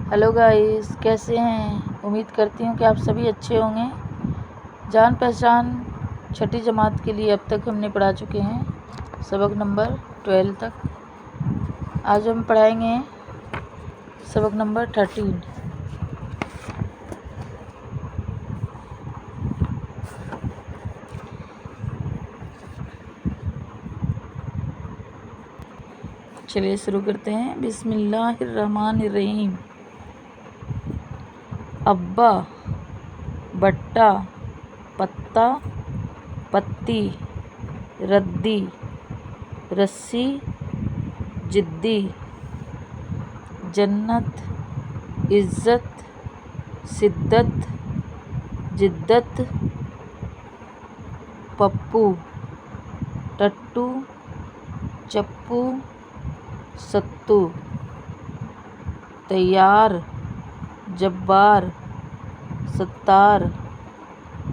Hello guys, कैसे हैं। उम्मीद करती हूँ कि आप सभी अच्छे होंगे। जान पहचान छठी जमात के लिए अब तक हमने पढ़ा चुके हैं सबक नंबर 12 तक। आज हम पढ़ाएंगे सबक नंबर 13। चलिए शुरू करते हैं। बिस्मिल्लाहिर्रहमानिर्रहीम। अब्बा, बट्टा, पत्ता, पत्ती, रद्दी, रस्सी, जिद्दी, जन्नत, इज्जत, सिद्दत, जिद्दत, पप्पू, टट्टू, चप्पू, सत्तू, तैयार, जब्बार, सत्तार,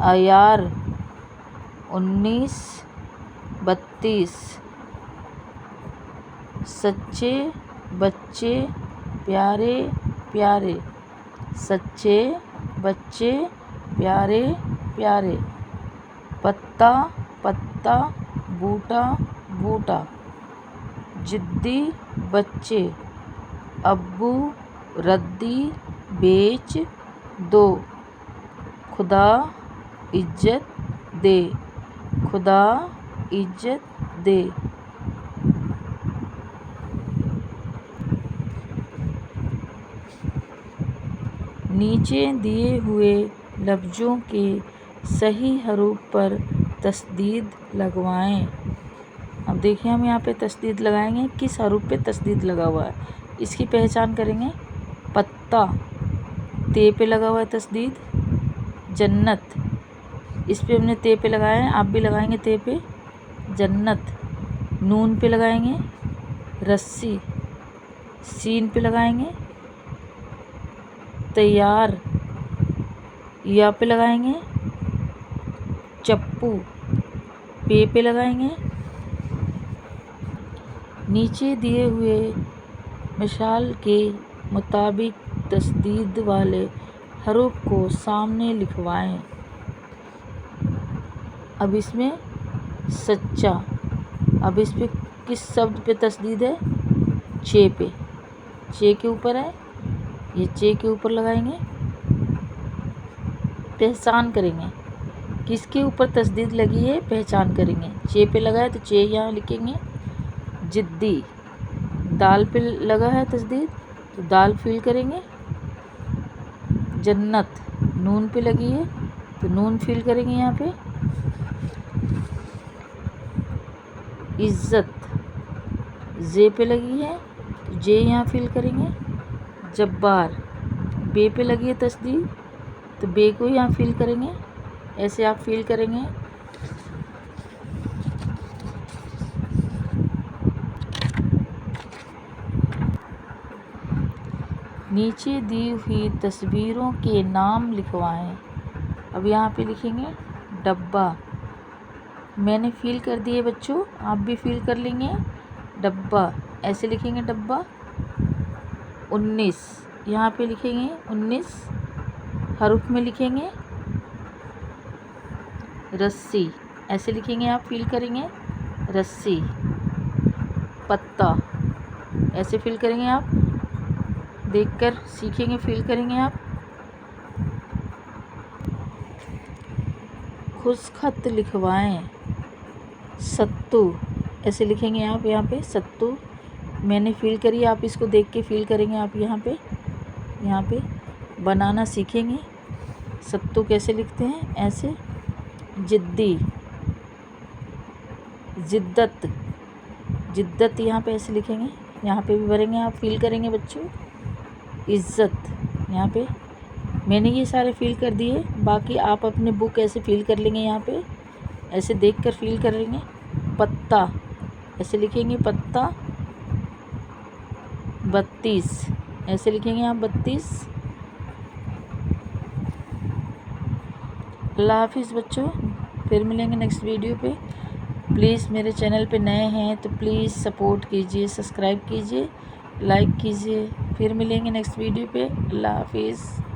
आयार, 19, 32, सच्चे बच्चे प्यारे प्यारे, सच्चे बच्चे प्यारे प्यारे, पत्ता पत्ता बूटा बूटा, जिद्दी बच्चे, अब्बू रद्दी बेच दो, खुदा इज्जत दे, खुदा इज्जत दे। नीचे दिए हुए लफ्ज़ों के सही हरूफ पर तस्दीद लगवाएं। अब देखिए, हम यहाँ पे तस्दीद लगाएंगे। किस हरूफ पे तस्दीद लगा हुआ है इसकी पहचान करेंगे। पत्ता, ते पे लगा हुआ है तस्दीद। जन्नत, इस पे हमने ते पे लगाया है, आप भी लगाएंगे ते पे। जन्नत, नून पे लगाएंगे। रस्सी, सीन पे लगाएंगे। तैयार, या पे लगाएंगे। चप्पू, पे लगाएंगे। नीचे दिए हुए मिसाल के मुताबिक तस्दीद वाले हरूफ को सामने लिखवाएं। अब इसमें सच्चा, अब इस पे किस शब्द पे तस्दीद है। चे पे, चे के ऊपर है, ये चे के ऊपर लगाएंगे। पहचान करेंगे किसके ऊपर तस्दीद लगी है, पहचान करेंगे। चे पे लगा है तो चे यहाँ लिखेंगे। जिद्दी, दाल पे लगा है तस्दीद तो दाल फील करेंगे। जन्नत, नून पे लगी है तो नून फील करेंगे यहाँ पे। इज्जत, जे पे लगी है तो जे यहाँ फील करेंगे। जब्बार, बे पे लगी है तस्दीद तो बे को यहाँ फील करेंगे। ऐसे आप फील करेंगे। नीचे दी हुई तस्वीरों के नाम लिखवाएं। अब यहाँ पे लिखेंगे डब्बा, मैंने फील कर दिए बच्चों, आप भी फील कर लेंगे। डब्बा, ऐसे लिखेंगे डब्बा। 19, यहाँ पे लिखेंगे 19, हरूफ में लिखेंगे। रस्सी, ऐसे लिखेंगे, आप फील करेंगे। रस्सी, पत्ता, ऐसे फील करेंगे, आप देखकर सीखेंगे, फील करेंगे आप। खुशखत लिखवाएं। सत्तू, ऐसे लिखेंगे आप यहाँ पे। सत्तू, मैंने फील करी, आप इसको देख के फील करेंगे। आप यहाँ पे बनाना सीखेंगे। सत्तू कैसे लिखते हैं, ऐसे। जिद्दी, जिद्दत, जिद्दत यहाँ पे ऐसे लिखेंगे, यहाँ पे भी भरेंगे, आप फील करेंगे बच्चों। इज्जत, यहाँ पे मैंने ये सारे फील कर दिए, बाकी आप अपने बुक ऐसे फील कर लेंगे, यहाँ पे ऐसे देखकर फील कर लेंगे। पत्ता, ऐसे लिखेंगे पत्ता। 32, ऐसे लिखेंगे आप 32। अल्लाह हाफिज़ बच्चों, फिर मिलेंगे नेक्स्ट वीडियो पे। प्लीज़ मेरे चैनल पे नए हैं तो प्लीज़ सपोर्ट कीजिए, सब्सक्राइब कीजिए, लाइक कीजिए। फिर मिलेंगे नेक्स्ट वीडियो पे। अल्लाह हाफिज़।